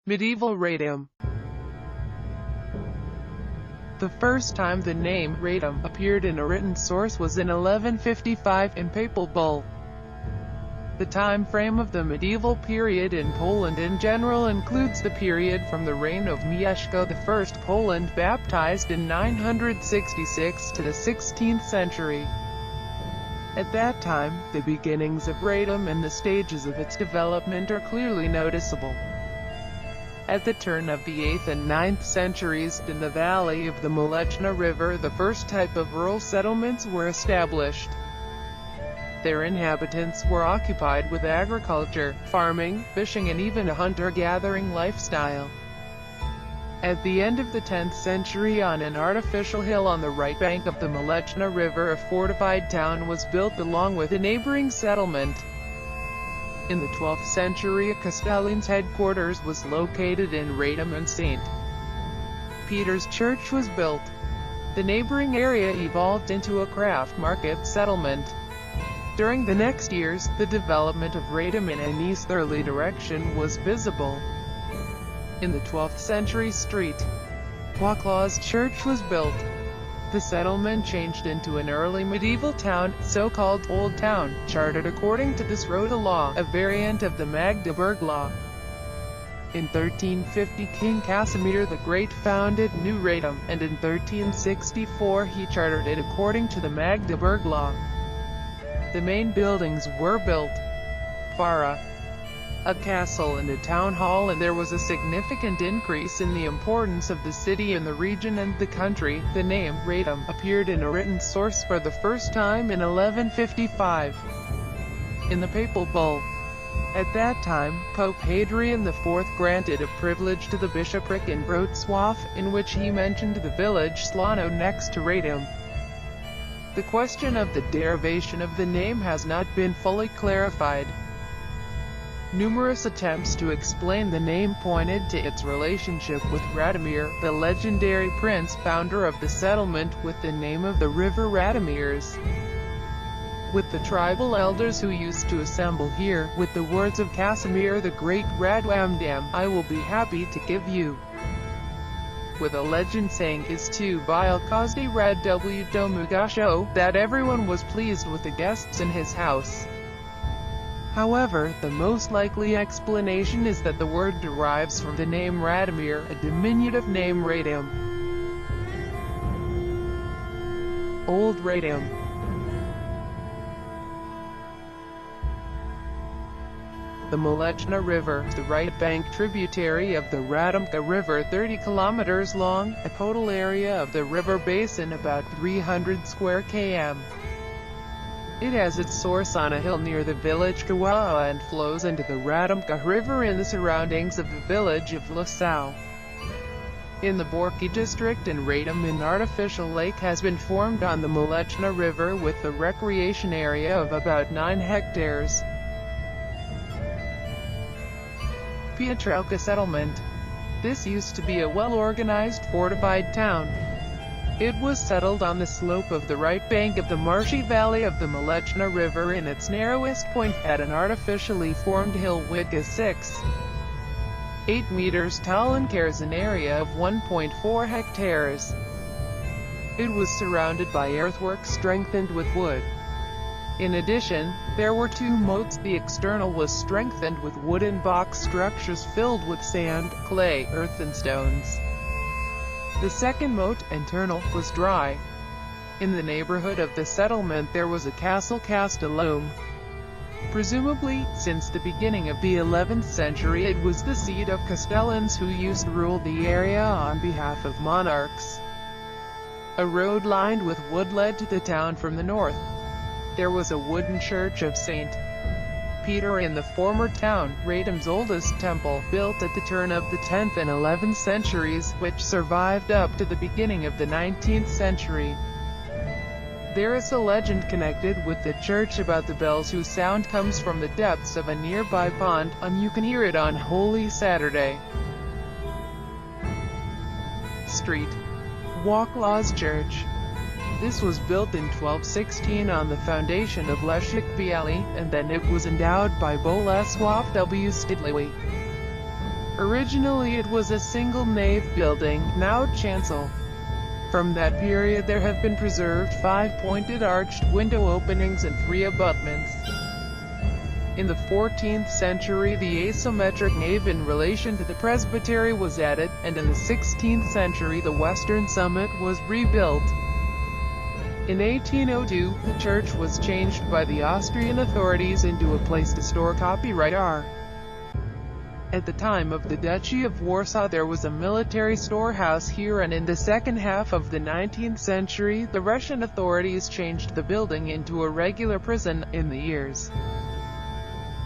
Medieval Radom. The first time the name Radom appeared in a written source was in 1155 in Papal Bull. The time frame of the medieval period in Poland in general includes the period from the reign of Mieszko I Poland baptized in 966 to the 16th century. At that time, the beginnings of Radom and the stages of its development are clearly noticeable. At the turn of the 8th and 9th centuries, in the valley of the Mleczna River, the first type of rural settlements were established. Their inhabitants were occupied with agriculture, farming, fishing and even a hunter-gathering lifestyle. At the end of the 10th century, on an artificial hill on the right bank of the Mleczna River, a fortified town was built along with a neighboring settlement. In the 12th century, a Castellan's headquarters was located in Radom and St. Peter's Church was built. The neighboring area evolved into a craft market settlement. During the next years, the development of Radom in an easterly direction was visible. In the 12th century, St. Wacław's Church was built. The settlement changed into an early medieval town, so-called Old Town, chartered according to this Rota law, a variant of the Magdeburg law. In 1350, King Kazimierz the Great founded New Radom, and in 1364 he chartered it according to the Magdeburg law. The main buildings were built: Fara, a castle and a town hall, and there was a significant increase in the importance of the city in the region and the country. The name Radom appeared in a written source for the first time in 1155 in the Papal Bull. At that time, Pope Hadrian IV granted a privilege to the bishopric in Wrocław, in which he mentioned the village Slano next to Radom. The question of the derivation of the name has not been fully clarified. Numerous attempts to explain the name pointed to its relationship with Radomir, the legendary prince founder of the settlement, with the name of the river Radomirs. With the tribal elders who used to assemble here, with the words of Casimir the Great, Radom, I will be happy to give you. With a legend saying his to bile każdy rad domu gasho, that everyone was pleased with the guests in his house. However, the most likely explanation is that the word derives from the name Radomir, a diminutive name Radom. Old Radom. The Mleczna River, the right bank tributary of the Radomka River, 30 kilometers long, a total area of the river basin about 300 square km. It has its source on a hill near the village Kawawa and flows into the Radomka River in the surroundings of the village of Lasau. In the Borki district in Radom, an artificial lake has been formed on the Mleczna River with a recreation area of about 9 hectares. Piotrówka settlement. This used to be a well-organized fortified town. It was settled on the slope of the right bank of the marshy valley of the Mleczna River in its narrowest point, at an artificially formed hill which is 6.8 meters tall and covers an area of 1.4 hectares. It was surrounded by earthwork strengthened with wood. In addition, there were 2 moats. The external was strengthened with wooden box structures filled with sand, clay, earth and stones. The second moat, internal, was dry. In the neighborhood of the settlement there was a castle Castellum. Presumably, since the beginning of the 11th century it was the seat of Castellans who used to rule the area on behalf of monarchs. A road lined with wood led to the town from the north. There was a wooden church of St. Peter in the former town, Radom's oldest temple, built at the turn of the 10th and 11th centuries, which survived up to the beginning of the 19th century. There is a legend connected with the church about the bells whose sound comes from the depths of a nearby pond, and you can hear it on Holy Saturday. Street. Wacław's Church. This was built in 1216 on the foundation of Leszek Biały, and then it was endowed by Bolesław W. Stidliwy. Originally it was a single nave building, now chancel. From that period there have been preserved 5 pointed arched window openings and 3 abutments. In the 14th century the asymmetric nave in relation to the presbytery was added, and in the 16th century the western summit was rebuilt. In 1802, the church was changed by the Austrian authorities into a place to store copyright art. At the time of the Duchy of Warsaw there was a military storehouse here, and in the second half of the 19th century the Russian authorities changed the building into a regular prison. In the years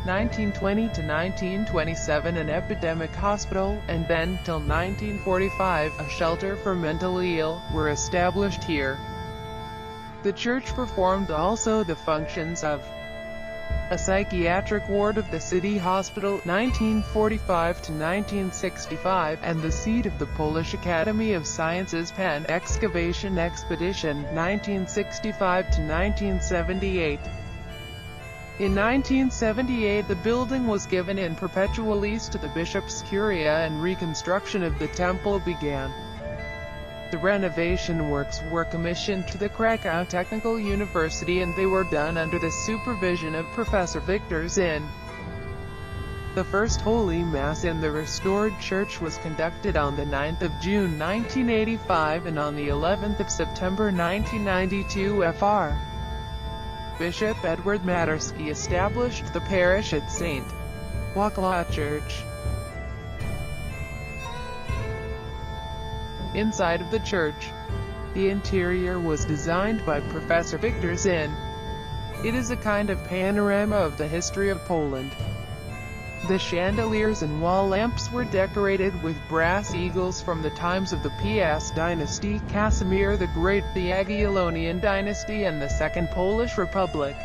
1920 to 1927 an epidemic hospital, and then, till 1945, a shelter for mentally ill, were established here. The church performed also the functions of a psychiatric ward of the City Hospital 1945 to 1965, and the seat of the Polish Academy of Sciences Pan Excavation Expedition 1965 to 1978. In 1978 the building was given in perpetual lease to the Bishop's Curia and reconstruction of the temple began. The renovation works were commissioned to the Krakow Technical University, and they were done under the supervision of Professor Victor Zinn. The first Holy Mass in the restored church was conducted on the 9th of June 1985 and on the 11th of September 1992 Fr. Bishop Edward Matursky established the parish at St. Kutyła Church. Inside of the church, the interior was designed by Professor Victor Zinn. It is a kind of panorama of the history of Poland. The chandeliers and wall lamps were decorated with brass eagles from the times of the PS dynasty, Kazimierz the Great, the Jagiellonian dynasty, and the Second Polish Republic.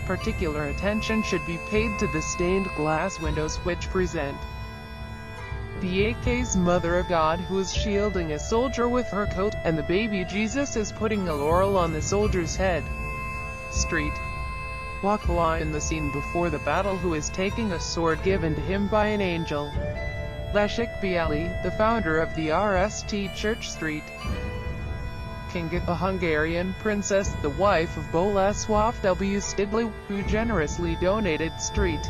Particular attention should be paid to the stained glass windows which present the AK's Mother of God, who is shielding a soldier with her coat, and the baby Jesus is putting a laurel on the soldier's head. Street. Kutyła in the scene before the battle, who is taking a sword given to him by an angel. Leszek Bialy, the founder of the RST Church Street. Kinga, a Hungarian princess, the wife of Bolesław W. Stidley, who generously donated Street.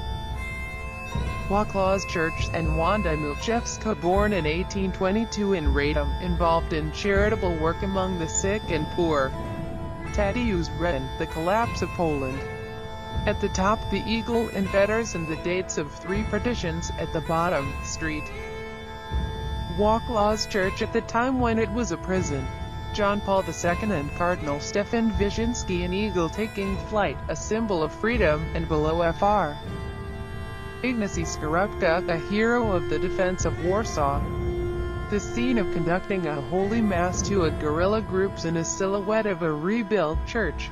Kutyła's Church, and Wanda Milczewska, born in 1822 in Radom, involved in charitable work among the sick and poor. Tadeusz Redden, the collapse of Poland. At the top the eagle and feathers and the dates of 3 partitions, at the bottom, Street. Kutyła's Church at the time when it was a prison. John Paul II and Cardinal Stefan Wyszynski, an eagle taking flight, a symbol of freedom, and below Fr. Ignacy Skorupka, a hero of the defense of Warsaw. The scene of conducting a Holy Mass to a guerrilla groups in a silhouette of a rebuilt church.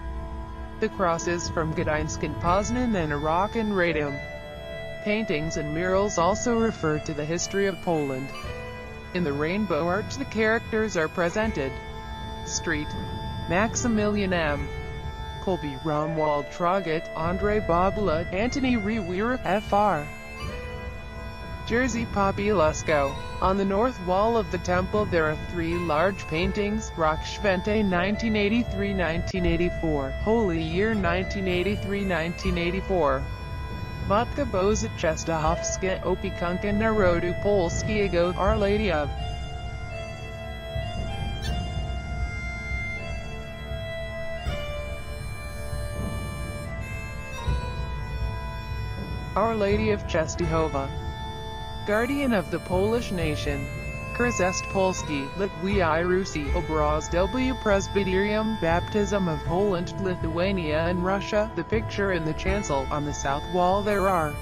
The crosses from Gdańsk and Poznan and a rock in Radom. Paintings and murals also refer to the history of Poland. In the Rainbow Arch the characters are presented. Street. Maximilian M. Kolbe, Romuald Trogut, Andrzej Babula, Antony Rewira, Fr. Jerzy Popieluszko. On the north wall of the temple there are 3 large paintings: Rok Święty 1983-1984, Holy Year 1983-1984. Matka Boża Częstochowska, Opiekunka Narodu Polskiego, Our Lady of Our Lady of Częstochowa, Guardian of the Polish nation. Chrzest Polski, Litwi Rusi, Obraz W. Presbyterium, Baptism of Poland, Lithuania and Russia. The picture in the chancel. On the south wall there are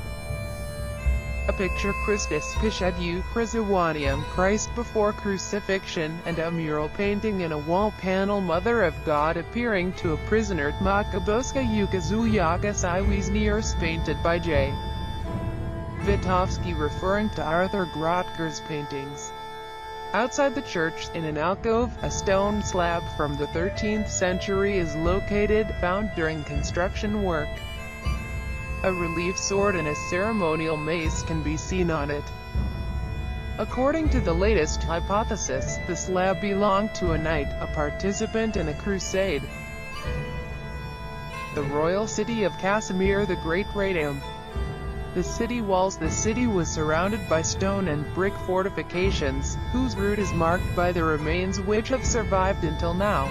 a picture Christus Przed Krzyżowaniem, Christ before crucifixion, and a mural painting in a wall panel Mother of God appearing to a prisoner. Matka Boska ukazująca Iwiznier's painted by J. Witowski, referring to Arthur Grotker's paintings. Outside the church, in an alcove, a stone slab from the 13th century is located, found during construction work. A relief sword and a ceremonial mace can be seen on it. According to the latest hypothesis, the slab belonged to a knight, a participant in a crusade. The royal city of Kazimierz the Great Radom. The city walls. The city was surrounded by stone and brick fortifications, whose route is marked by the remains which have survived until now.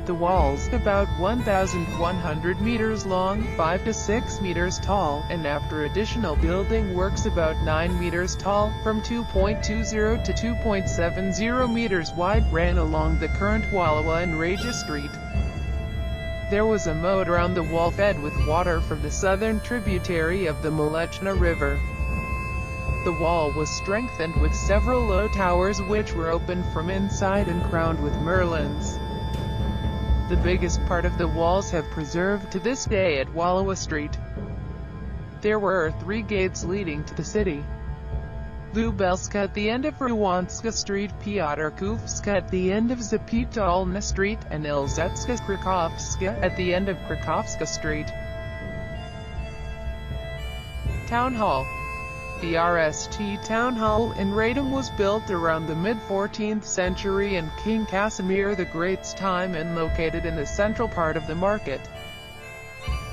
The walls, about 1,100 meters long, 5 to 6 meters tall, and after additional building works about 9 meters tall, from 2.20 to 2.70 meters wide, ran along the current Walowa and Raja Street. There was a moat around the wall fed with water from the southern tributary of the Mleczna River. The wall was strengthened with several low towers which were opened from inside and crowned with merlons. The biggest part of the walls have preserved to this day at Walowa Street. There were 3 gates leading to the city. Lubelska at the end of Ruanska Street, Piotrówka at the end of Zapitalna Street, and Ilzetska Krakowska at the end of Krakowska Street. Town Hall. The RST Town Hall in Radom was built around the mid-14th century in King Kazimierz the Great's time and located in the central part of the market.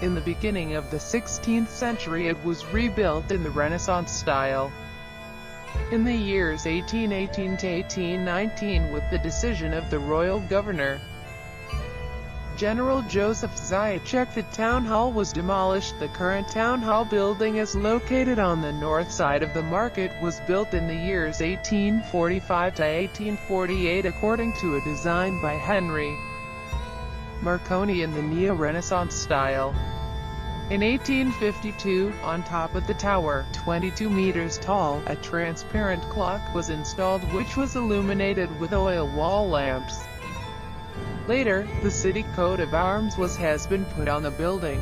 In the beginning of the 16th century it was rebuilt in the Renaissance style. In the years 1818 to 1819, with the decision of the royal governor, General Joseph Zajac, the town hall was demolished. The current town hall building is located on the north side of the market, was built in the years 1845 to 1848 according to a design by Henry Marconi in the Neo-Renaissance style. In 1852, on top of the tower, 22 meters tall, a transparent clock was installed which was illuminated with oil wall lamps. Later, the city coat of arms has been put on the building.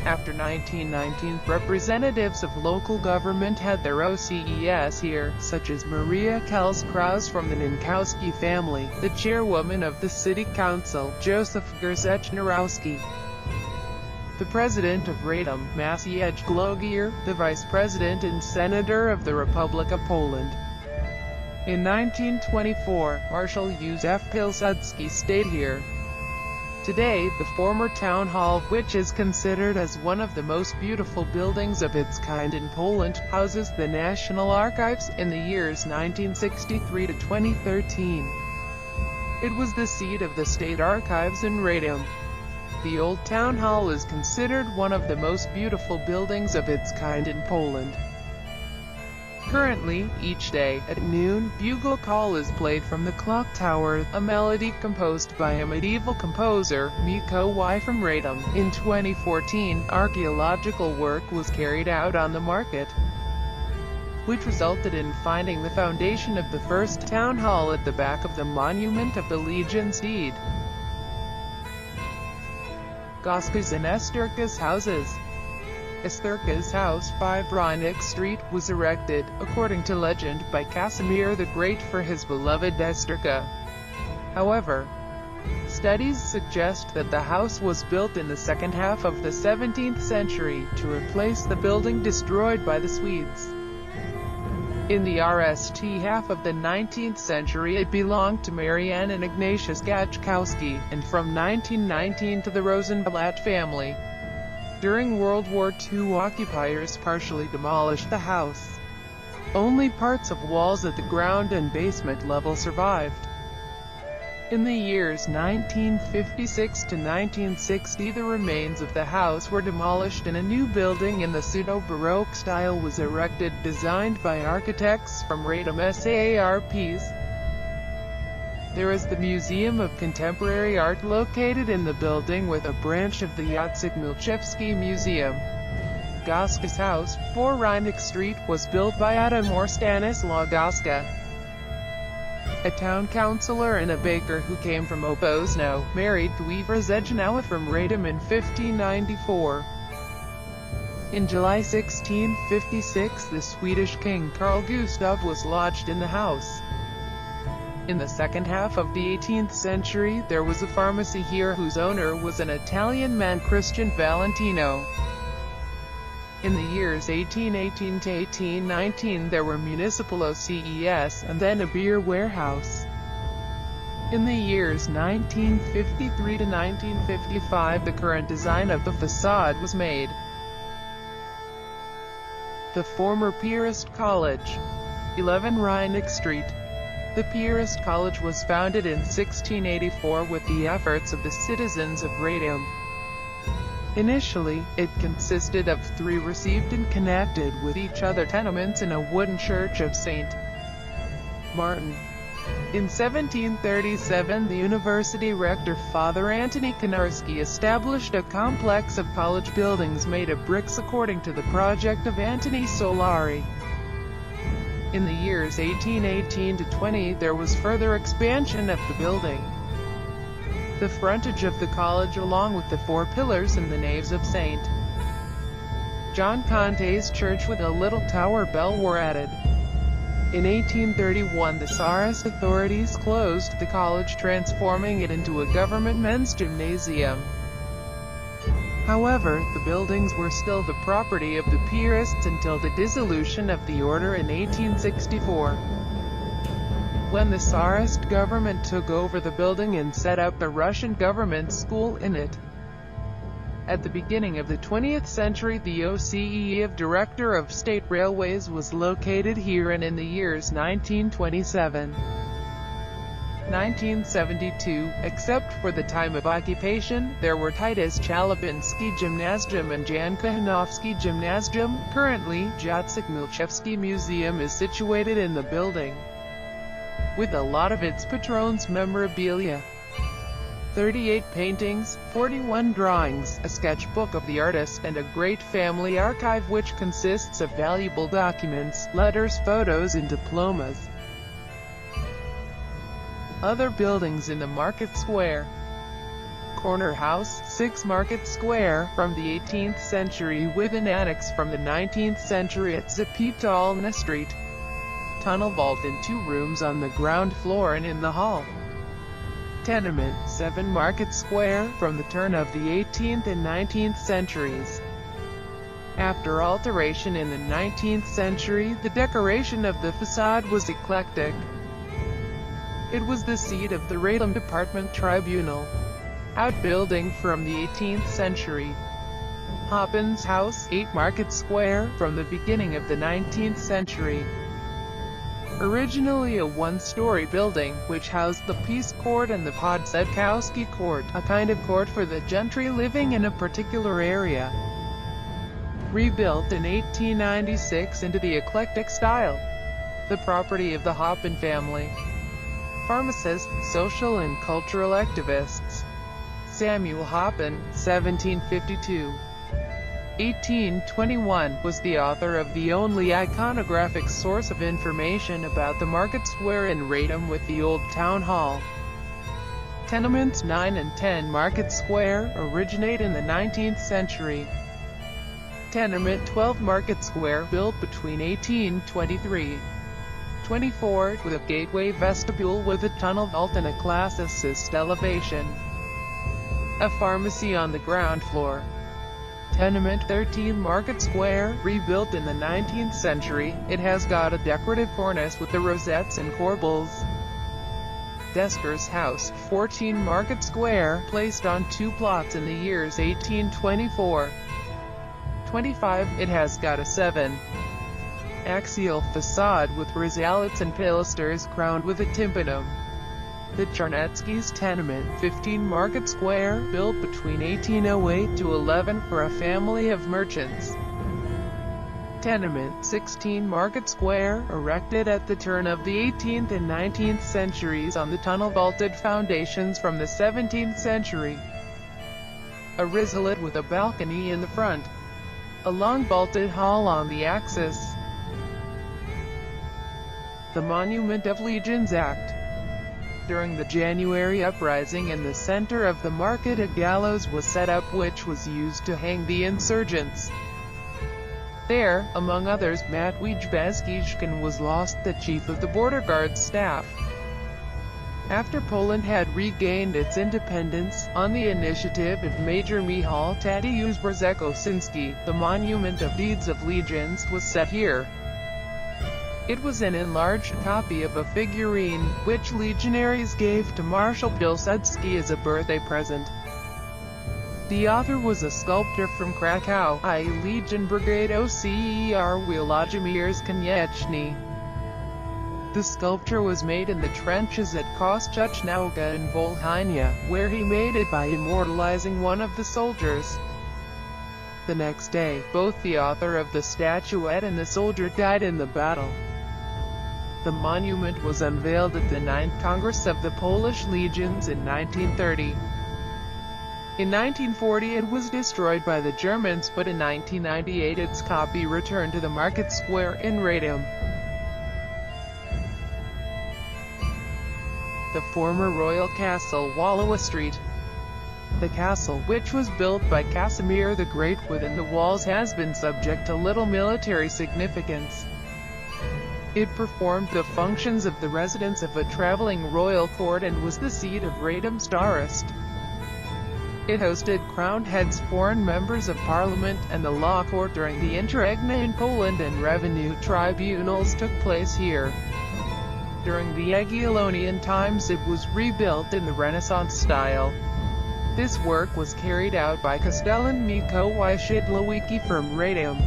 After 1919, representatives of local government had their OCES here, such as Maria Kels-Kraus from the Ninkowski family, the chairwoman of the city council, Joseph Grzechnarowski, the president of Radom, Maciej Glogier, the vice president and senator of the Republic of Poland. In 1924, Marshal Józef Pilsudski stayed here. Today, the former town hall, which is considered as one of the most beautiful buildings of its kind in Poland, houses the National Archives in the years 1963 to 2013. It was the seat of the State Archives in Radom. The old town hall is considered one of the most beautiful buildings of its kind in Poland. Currently, each day, at noon, bugle call is played from the clock tower, a melody composed by a medieval composer, Mikołaj from Radom. In 2014, archaeological work was carried out on the market, which resulted in finding the foundation of the first town hall at the back of the monument of the Legion's deed. Goska's and Esterka's houses. Esterka's house, 5 Rhynik Street, was erected, according to legend, by Kazimierz the Great for his beloved Esterka. However, studies suggest that the house was built in the second half of the 17th century, to replace the building destroyed by the Swedes. In the RST half of the 19th century it belonged to Marianne and Ignatius Gajkowski, and from 1919 to the Rosenblatt family. During World War II, occupiers partially demolished the house. Only parts of walls at the ground and basement level survived. In the years 1956 to 1960 the remains of the house were demolished and a new building in the pseudo-Baroque style was erected, designed by architects from Radom SARPs. There is the Museum of Contemporary Art located in the building with a branch of the Jacek Milczewski Museum. Goska's house, 4 Rhynik Street, was built by Adam or Stanislaw Goska, a town councillor and a baker who came from Opozno, married to Ewa Kutyła from Radom in 1594. In July 1656 the Swedish king Carl Gustaf was lodged in the house. In the second half of the 18th century there was a pharmacy here whose owner was an Italian man, Christian Valentino. In the years 1818 to 1819 there were municipal OCES and then a beer warehouse. In the years 1953 to 1955 the current design of the facade was made. The former Piarist College, 11 Rheineck Street. The Piarist College was founded in 1684 with the efforts of the citizens of Radom. Initially, it consisted of 3 received and connected with each other tenements in a wooden church of St. Martin. In 1737 the university rector Father Antony Konarski established a complex of college buildings made of bricks according to the project of Antony Solari. In the years 1818 to 20 there was further expansion of the building. The frontage of the college along with the 4 pillars and the naves of St. John Conte's church with a little tower bell were added. In 1831 the Tsarist authorities closed the college, transforming it into a government men's gymnasium. However, the buildings were still the property of the Piarists until the dissolution of the order in 1864. When the Tsarist government took over the building and set up the Russian government school in it. At the beginning of the 20th century the OCE of Director of State Railways was located here, and in the years 1927, 1972, except for the time of occupation, there were Titus Chalabinsky Gymnasium and Jan Kahanovsky Gymnasium. Currently, Jacek Milchevsky Museum is situated in the building, with a lot of its patrons' memorabilia. 38 paintings, 41 drawings, a sketchbook of the artist, and a great family archive which consists of valuable documents, letters, photos and diplomas. Other buildings in the Market Square. Corner House, 6 Market Square, from the 18th century with an annex from the 19th century at Zapitalna Street. Tunnel vault in 2 rooms on the ground floor and in the hall. Tenement, 7 Market Square, from the turn of the 18th and 19th centuries. After alteration in the 19th century, the decoration of the facade was eclectic. It was the seat of the Radom Department Tribunal. Outbuilding from the 18th century. Hoppin's House, 8 Market Square, from the beginning of the 19th century. Originally a 1-story building, which housed the Peace Court and the Podsedkowski Court, a kind of court for the gentry living in a particular area. Rebuilt in 1896 into the eclectic style. The property of the Hoppin family. Pharmacists, social and cultural activists. Samuel Hoppin, 1752. 1821, was the author of the only iconographic source of information about the Market Square in Radom with the Old Town Hall. Tenements 9 and 10 Market Square originate in the 19th century. Tenement 12 Market Square, built between 1823-24, with a gateway vestibule with a tunnel vault and a class assist elevation. A pharmacy on the ground floor. Tenement 13 Market Square, rebuilt in the 19th century, it has got a decorative cornice with the rosettes and corbels. Desker's House, 14 Market Square, placed on 2 plots in the years 1824-25, it has got a 7-axial facade with risalets and pilasters crowned with a tympanum. The Charnetsky's Tenement, 15 Market Square, built between 1808 to 11 for a family of merchants. Tenement, 16 Market Square, erected at the turn of the 18th and 19th centuries on the tunnel-vaulted foundations from the 17th century. A risalet with a balcony in the front. A long vaulted hall on the axis. The Monument of Legions Act. During the January uprising in the center of the market a gallows was set up which was used to hang the insurgents. There, among others, Matwij Bezkizhkin was lost, the chief of the border guard staff. After Poland had regained its independence, on the initiative of Major Michał Tadeusz Brzezinski, the monument of deeds of legions was set here. It was an enlarged copy of a figurine, which legionaries gave to Marshal Pilsudski as a birthday present. The author was a sculptor from Krakow, i.e. Legion Brigade OCER Włodzimierz Konieczny. The sculpture was made in the trenches at Kościuszka in Volhynia, where he made it by immortalizing one of the soldiers. The next day, both the author of the statuette and the soldier died in the battle. The monument was unveiled at the 9th Congress of the Polish Legions in 1930. In 1940 it was destroyed by the Germans, but in 1998 its copy returned to the market square in Radom. The former royal castle, Walowa Street. The castle, which was built by Kazimierz the Great within the walls, has been subject to little military significance. It performed the functions of the residence of a traveling royal court and was the seat of Radom Starost. It hosted crowned heads, foreign members of parliament, and the law court during the interregnum in Poland, and revenue tribunals took place here. During the Jagiellonian times it was rebuilt in the Renaissance style. This work was carried out by Castellan Mikołaj Szydlowicki from Radom.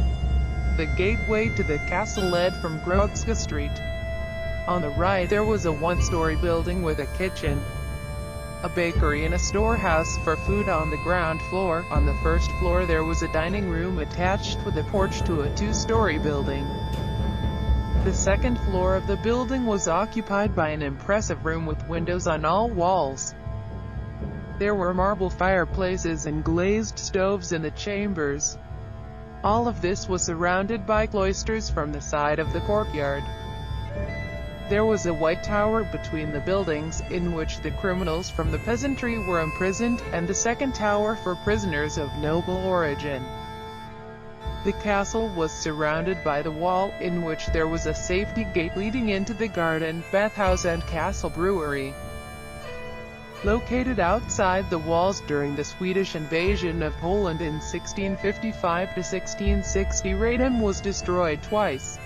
The gateway to the castle led from Grodzka Street. On the right there was a one-story building with a kitchen, a bakery and a storehouse for food on the ground floor. On the first floor there was a dining room attached with a porch to a two-story building. The second floor of the building was occupied by an impressive room with windows on all walls. There were marble fireplaces and glazed stoves in the chambers. All of this was surrounded by cloisters from the side of the courtyard. There was a white tower between the buildings, in which the criminals from the peasantry were imprisoned, and the second tower for prisoners of noble origin. The castle was surrounded by the wall, in which there was a safety gate leading into the garden, bathhouse and castle brewery. Located outside the walls during the Swedish invasion of Poland in 1655 to 1660, Radom was destroyed twice.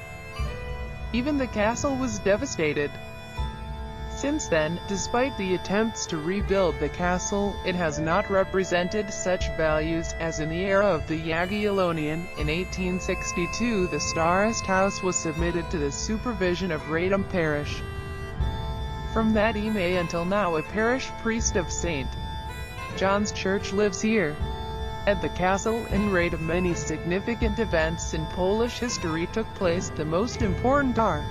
Even the castle was devastated. Since then, despite the attempts to rebuild the castle, it has not represented such values as in the era of the Jagiellonian. In 1862 the Starost House was submitted to the supervision of Radom Parish. From that epoch until now a parish priest of St. John's Church lives here. At the castle in Radom many significant events in Polish history took place. The most important are: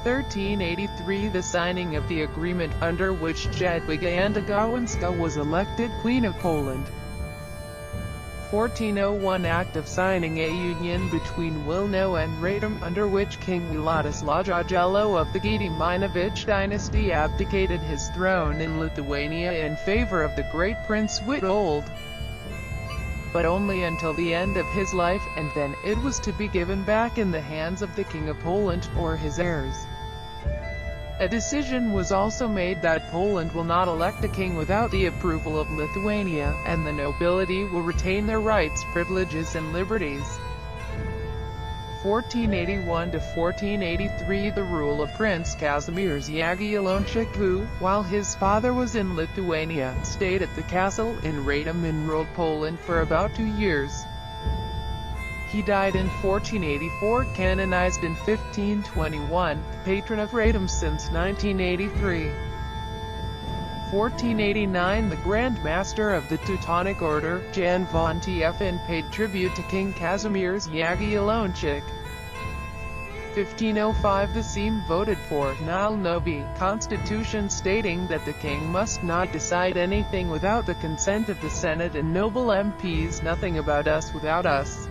1383 the signing of the agreement under which Jadwiga Antagałęska was elected Queen of Poland. 1401 Act of signing a union between Wilno and Radom, under which King Władysław Jagiello of the Gediminowicz dynasty abdicated his throne in Lithuania in favor of the great Prince Witold, but only until the end of his life, and then it was to be given back in the hands of the King of Poland, or his heirs. A decision was also made that Poland will not elect a king without the approval of Lithuania, and the nobility will retain their rights, privileges and liberties. 1481 to 1483 the rule of Prince Kazimierz Jagiellonczyk, who, while his father was in Lithuania, stayed at the castle in Radom and ruled Poland for about 2 years. He died in 1484, canonized in 1521, patron of Radom since 1983. 1489 the Grand Master of the Teutonic Order, Jan von Tiefen, paid tribute to King Kazimierz Jagiellonczyk. 1505 the Sejm voted for Nal Novi Constitution, stating that the king must not decide anything without the consent of the Senate and noble MPs, nothing about us without us.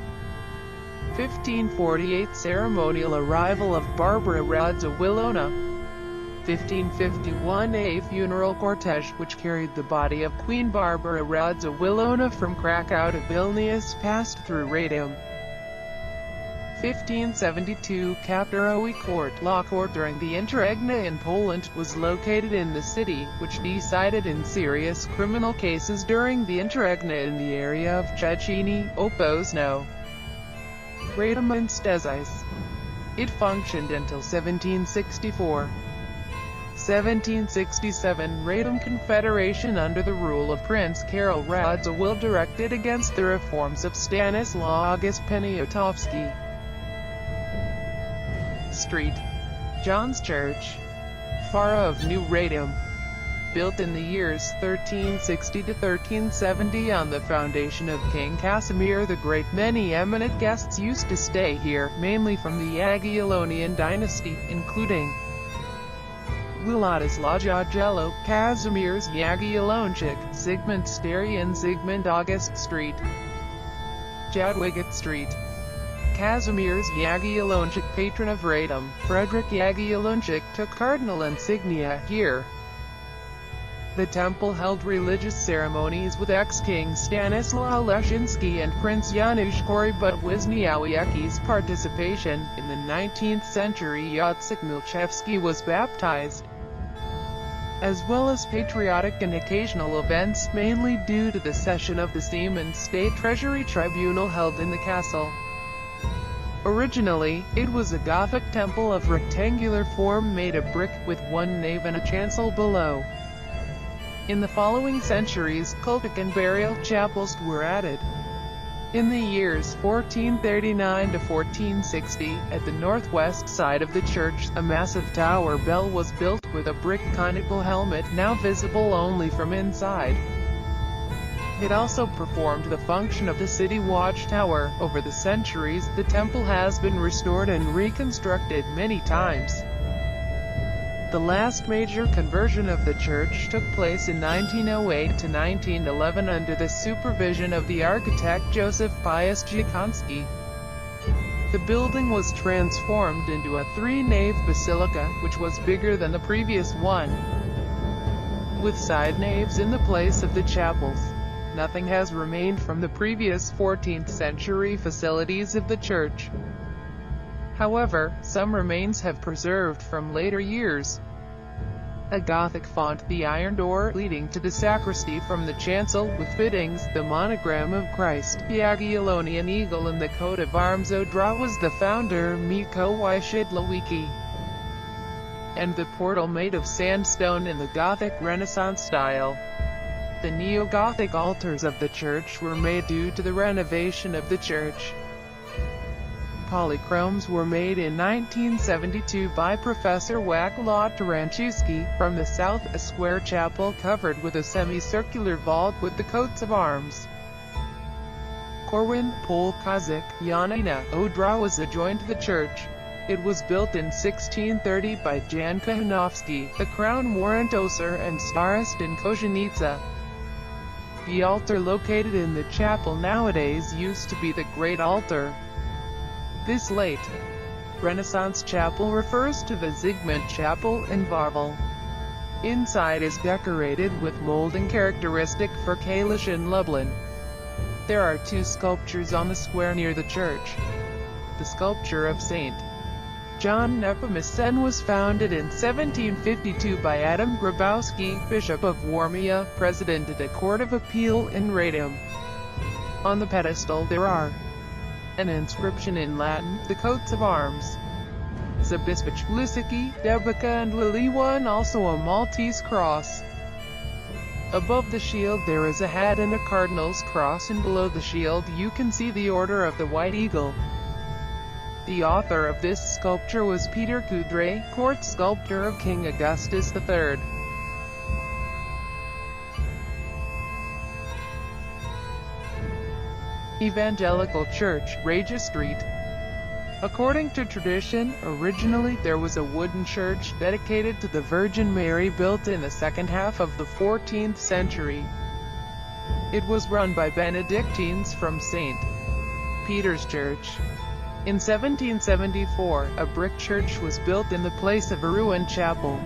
1548 ceremonial arrival of Barbara Radziwiłłona. 1551 a funeral cortege which carried the body of Queen Barbara Radziwiłłona from Krakow to Vilnius passed through Radom. 1572 Kapturowy Court, law court during the interregnum in Poland, was located in the city, which decided in serious criminal cases during the interregnum in the area of Cieszyn, Opozno, Radom and sp.z. It functioned until 1764. 1767 Radom Confederation under the rule of Prince Karol Radziwiłł directed against the reforms of Stanislaw August Poniatowski. Street. John's Church, Fara of New Radom. Built in the years 1360 to 1370 on the foundation of King Kazimierz the Great, many eminent guests used to stay here, mainly from the Jagiellonian dynasty, including Władysław Jagiello, Kazimierz Jagiellończyk, Zygmunt Stary, Zygmunt August Street, Jadwiga Street. Kazimierz Jagiellończyk, patron of Radom, Frederick Jagiellończyk, took cardinal insignia here. The temple held religious ceremonies with ex-King Stanislaw Leszczyński and Prince Janusz Koryba-Wisniawiecki's participation. In the 19th century, Jacek Milczewski was baptized, as well as patriotic and occasional events, mainly due to the session of the Sejm and State Treasury Tribunal held in the castle. Originally, it was a Gothic temple of rectangular form made of brick, with one nave and a chancel below. In the following centuries, cultic and burial chapels were added. In the years 1439 to 1460, at the northwest side of the church, a massive tower bell was built with a brick conical helmet, now visible only from inside. It also performed the function of the city watchtower. Over the centuries, the temple has been restored and reconstructed many times. The last major conversion of the church took place in 1908 to 1911 under the supervision of the architect Józef Pius Jakonski. The building was transformed into a three-nave basilica, which was bigger than the previous one, with side naves in the place of the chapels. Nothing has remained from the previous 14th century facilities of the church. However, some remains have preserved from later years. A Gothic font, the iron door leading to the sacristy from the chancel, with fittings, the monogram of Christ, the Jagiellonian eagle and the coat of arms. Odra was the founder Mikołaj Szydlowicki, and the portal made of sandstone in the Gothic Renaissance style. The neo-Gothic altars of the church were made due to the renovation of the church. Polychromes were made in 1972 by Professor Wacław Taranciewski. From the south, a square chapel covered with a semicircular vault with the coats of arms. Corwin, Pole, Kazakh, Janina, Odra was adjoined the church. It was built in 1630 by Jan Kochanowski, the crown warrant officer and starist in Kozienice. The altar located in the chapel nowadays used to be the Great Altar. This late Renaissance chapel refers to the Zygmunt Chapel in Wawel. Inside is decorated with molding characteristic for Kalisz and Lublin. There are two sculptures on the square near the church. The sculpture of St. John Nepomucen was founded in 1752 by Adam Grabowski, Bishop of Warmia, President of the Court of Appeal in Radom. On the pedestal there are an inscription in Latin, the coats of arms, Zabispich, Lysiki, Debica and Liliwa, and also a Maltese cross. Above the shield there is a hat and a cardinal's cross, and below the shield you can see the Order of the White Eagle. The author of this sculpture was Peter Kudry, court sculptor of King Augustus III. Evangelical Church, Raja Street. According to tradition, originally there was a wooden church dedicated to the Virgin Mary built in the second half of the 14th century. It was run by Benedictines from St. Peter's Church. In 1774, a brick church was built in the place of a ruined chapel.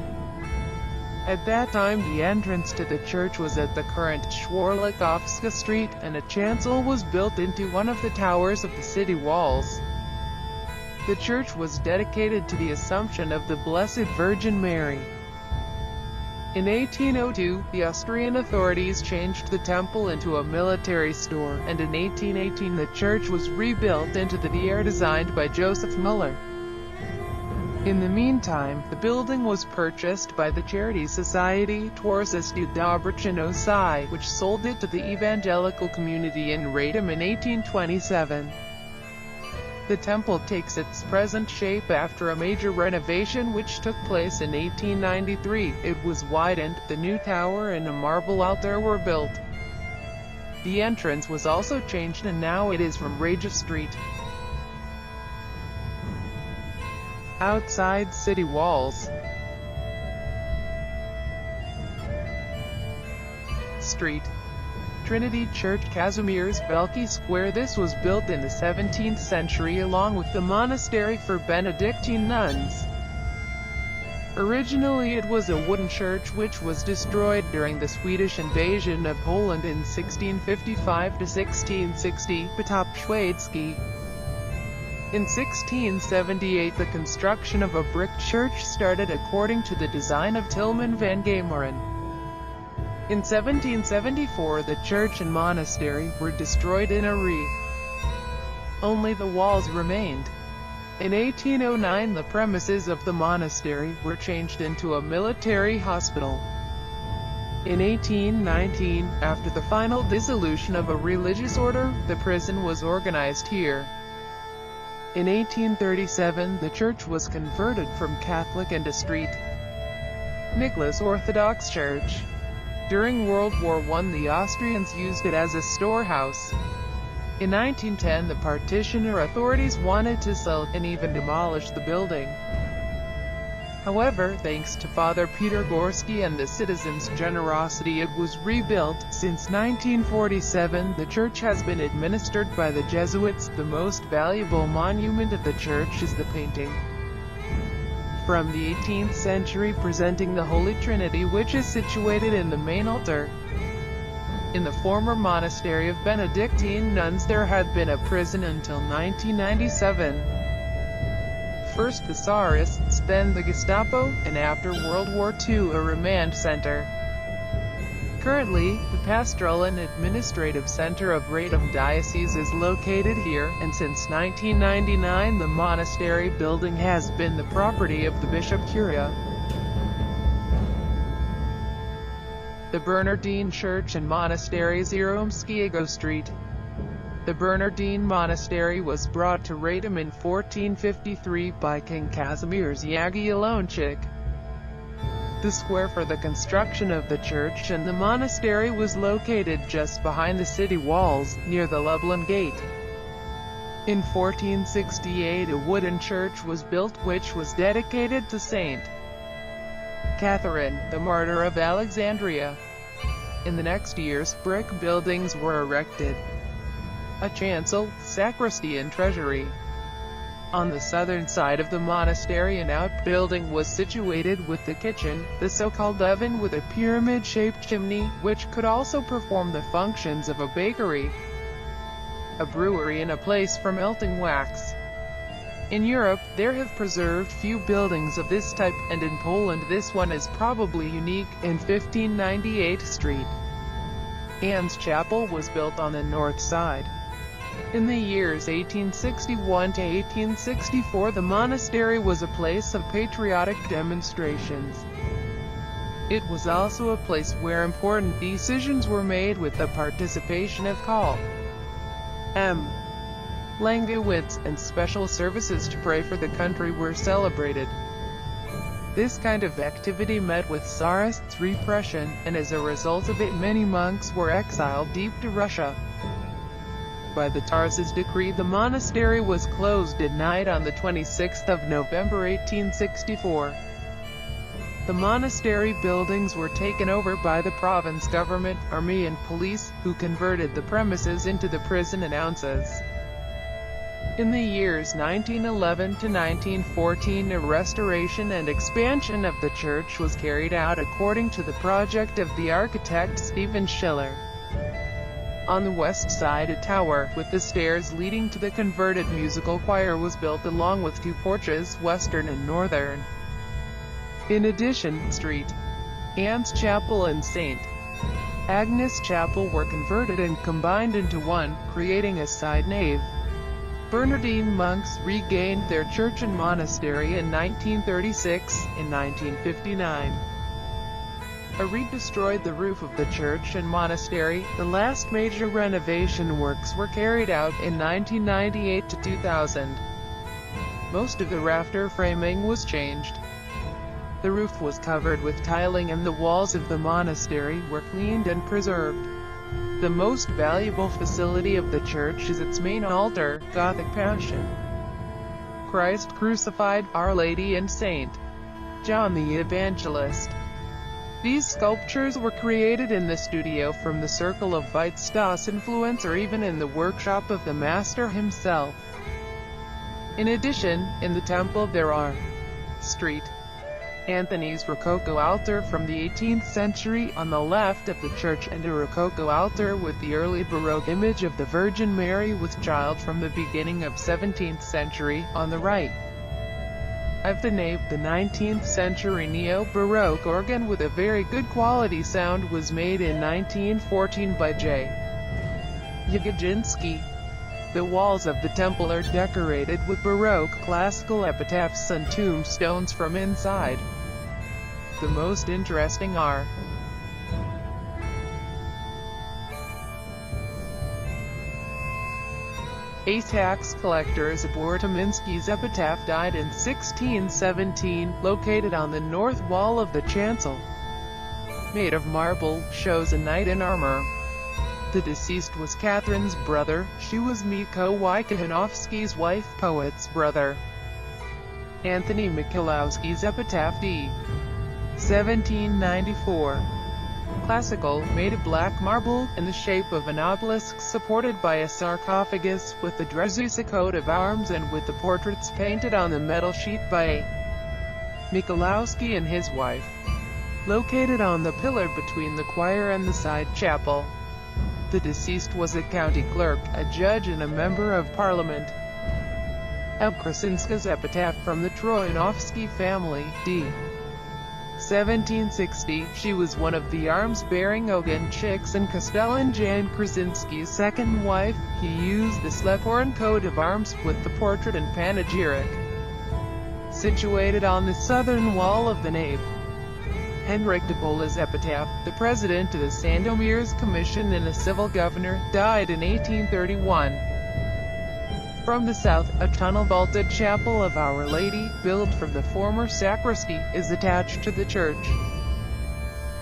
At that time the entrance to the church was at the current Szwarlikowska Street, and a chancel was built into one of the towers of the city walls. The church was dedicated to the Assumption of the Blessed Virgin Mary. In 1802, the Austrian authorities changed the temple into a military store, and in 1818 the church was rebuilt into the year designed by Joseph Müller. In the meantime, the building was purchased by the charity society Twarzyści Dobroczyn Osai, which sold it to the evangelical community in Radom in 1827. The temple takes its present shape after a major renovation which took place in 1893. It was widened, the new tower and a marble altar were built. The entrance was also changed and now it is from Rajah Street. Outside city walls. Street. Trinity Church, Kazimierz Veliki Square. This was built in the 17th century along with the monastery for Benedictine nuns. Originally it was a wooden church which was destroyed during the Swedish invasion of Poland in 1655–1660, Piotrówka. In 1678 the construction of a brick church started according to the design of Tilman van Gameren. In 1774 the church and monastery were destroyed in a reef. Only the walls remained. In 1809 the premises of the monastery were changed into a military hospital. In 1819, after the final dissolution of a religious order, the prison was organized here. In 1837 the church was converted from Catholic into Street Nicholas Orthodox Church. During World War I the Austrians used it as a storehouse. In 1910 the partitioner authorities wanted to sell and even demolish the building. However, thanks to Father Peter Gorski and the citizens' generosity, it was rebuilt. Since 1947 the church has been administered by the Jesuits. The most valuable monument of the church is the painting from the 18th century presenting the Holy Trinity, which is situated in the main altar. In the former monastery of Benedictine nuns there had been a prison until 1997. First the Tsarists, then the Gestapo, and after World War II a remand center. Currently, the Pastoral and Administrative Center of Radom Diocese is located here, and since 1999 the monastery building has been the property of the Bishop Curia. The Bernardine Church and Monastery, Zeromskiego Street. The Bernardine Monastery was brought to Radom in 1453 by King Kazimierz Jagiellończyk. The square for the construction of the church and the monastery was located just behind the city walls, near the Lublin Gate. In 1468 a wooden church was built which was dedicated to Saint Catherine, the martyr of Alexandria. In the next years, brick buildings were erected. A chancel, sacristy and treasury. On the southern side of the monastery an outbuilding was situated with the kitchen, the so-called oven with a pyramid-shaped chimney, which could also perform the functions of a bakery, a brewery and a place for melting wax. In Europe, there have preserved few buildings of this type, and in Poland this one is probably unique. In 1598 St. Anne's Chapel was built on the north side. In the years 1861 to 1864 the monastery was a place of patriotic demonstrations. It was also a place where important decisions were made with the participation of Call M. Langewitz, and special services to pray for the country were celebrated. This kind of activity met with Tsarist repression, and as a result of it many monks were exiled deep to Russia. By the Tsar's decree the monastery was closed at night on the 26th of November 1864. The monastery buildings were taken over by the province government, army and police, who converted the premises into the prison and ounces. In the years 1911 to 1914 a restoration and expansion of the church was carried out according to the project of the architect Stephen Schiller. On the west side, a tower, with the stairs leading to the converted musical choir, was built along with two porches, western and northern. In addition, St. Anne's Chapel and St. Agnes Chapel were converted and combined into one, creating a side nave. Bernardine monks regained their church and monastery in 1936. In 1959, a raid destroyed the roof of the church and monastery. The last major renovation works were carried out in 1998 to 2000. Most of the rafter framing was changed. The roof was covered with tiling and the walls of the monastery were cleaned and preserved. The most valuable facility of the church is its main altar, Gothic Passion, Christ Crucified, Our Lady and St. John the Evangelist. These sculptures were created in the studio from the circle of Weizsäck's influence, or even in the workshop of the master himself. In addition, in the temple there are St. Anthony's Rococo altar from the 18th century on the left of the church, and a Rococo altar with the early Baroque image of the Virgin Mary with Child from the beginning of 17th century on the right. Of the nave, the 19th century neo-Baroque organ with a very good quality sound was made in 1914 by J. Jagodzinski. The walls of the temple are decorated with Baroque classical epitaphs and tombstones from inside. The most interesting are a tax collector Zabor Tominski's epitaph, died in 1617, located on the north wall of the chancel. Made of marble, shows a knight in armor. The deceased was Catherine's brother. She was Miko Wojciechowski's wife, poet's brother. Anthony Michalowski's epitaph, d. 1794. Classical, made of black marble, in the shape of an obelisk supported by a sarcophagus, with the Drezhisa coat of arms and with the portraits painted on the metal sheet by Michalowski and his wife. Located on the pillar between the choir and the side chapel. The deceased was a county clerk, a judge and a member of parliament. Krasinska's epitaph from the Trojanowski family, d. 1760, she was one of the arms-bearing Oganchicks and Castellan Jan Krasinski's second wife. He used the Sleghorn coat of arms with the portrait and panegyric. Situated on the southern wall of the nave. Henryk de Pola's epitaph, the president of the Sandomierz Commission and a civil governor, died in 1831. From the south, a tunnel-vaulted chapel of Our Lady, built from the former sacristy, is attached to the church.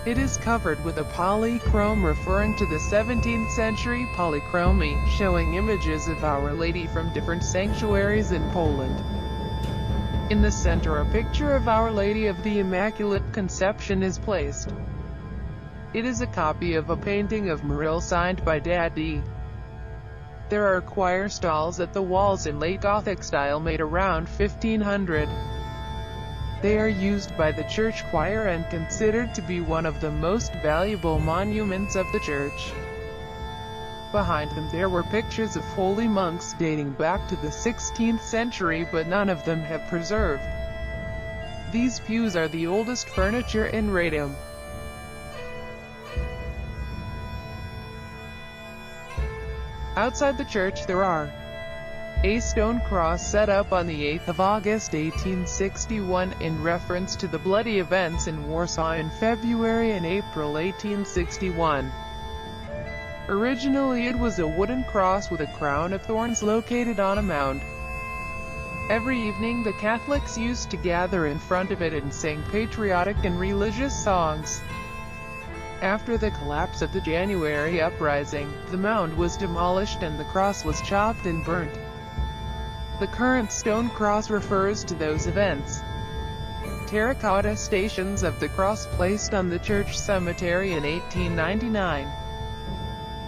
It is covered with a polychrome referring to the 17th century polychromy, showing images of Our Lady from different sanctuaries in Poland. In the center, a picture of Our Lady of the Immaculate Conception is placed. It is a copy of a painting of Murillo signed by Daddy. There are choir stalls at the walls in late Gothic style made around 1500. They are used by the church choir and considered to be one of the most valuable monuments of the church. Behind them there were pictures of holy monks dating back to the 16th century, but none of them have preserved. These pews are the oldest furniture in Radom. Outside the church there are a stone cross set up on the 8th of August 1861 in reference to the bloody events in Warsaw in February and April 1861. Originally it was a wooden cross with a crown of thorns located on a mound. Every evening the Catholics used to gather in front of it and sing patriotic and religious songs. After the collapse of the January uprising, the mound was demolished and the cross was chopped and burnt. The current stone cross refers to those events. Terracotta stations of the cross placed on the church cemetery in 1899.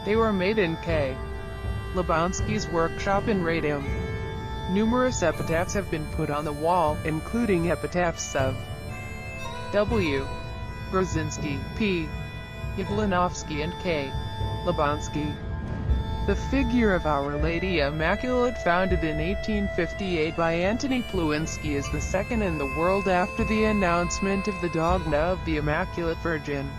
They were made in K. Lebowski's workshop in Radom. Numerous epitaphs have been put on the wall, including epitaphs of W. Grzinski, P. Jablinowski and K. Lebowski. The figure of Our Lady Immaculate, founded in 1858 by Antony Pluinski, is the second in the world after the announcement of the dogma of the Immaculate Virgin.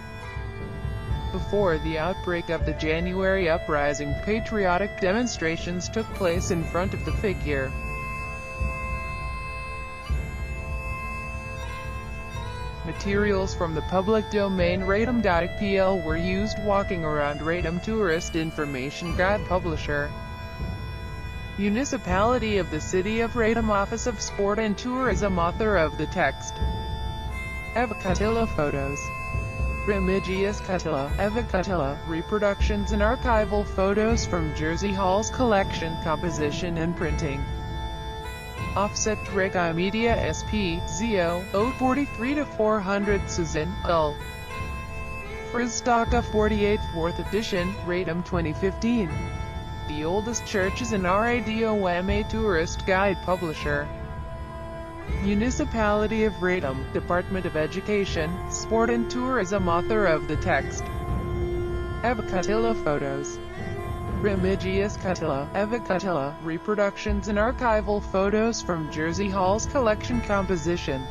Before the outbreak of the January uprising, patriotic demonstrations took place in front of the figure. Materials from the public domain Radom.pl were used. Walking around Radom Tourist Information Guide Publisher. Municipality of the City of Radom, Office of Sport and Tourism. Author of the text: Ewa Kutyła Photos. Remigiusz Kutyła, Ewa Kutyła, reproductions and archival photos from Jerzy Hall's collection, composition and printing. Offsetdruk Media sp.z 043-400 Cieszyn, Ul. Frysztacka 48th 4th edition, Radom 2015. The oldest church is an RADOMA tourist guide publisher. Municipality of Radom, Department of Education, Sport and Tourism. Author of the text: Ewa Kutyła Photos. Remigiusz Kutyła, Ewa Kutyła, reproductions and archival photos from Jerzy Hall's collection, composition.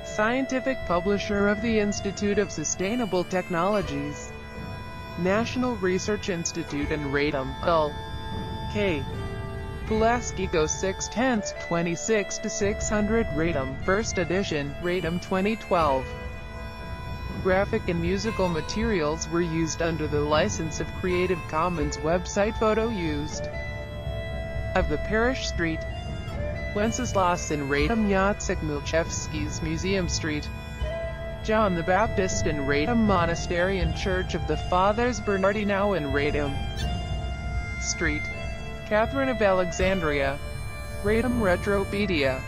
Scientific publisher of the Institute of Sustainable Technologies, National Research Institute and Radom, Ul. K. Pułaskiego 6/10, 26-600 Radom, 1st edition, Radom 2012. Graphic and musical materials were used under the license of Creative Commons. Website. Photo used of the Parish Street, Wenceslas in Radom. Jacek Milczewski's Museum Street, John the Baptist in Radom. Monastery and Church of the Fathers Bernardino in Radom Street, Catherine of Alexandria, Radom. Retropedia.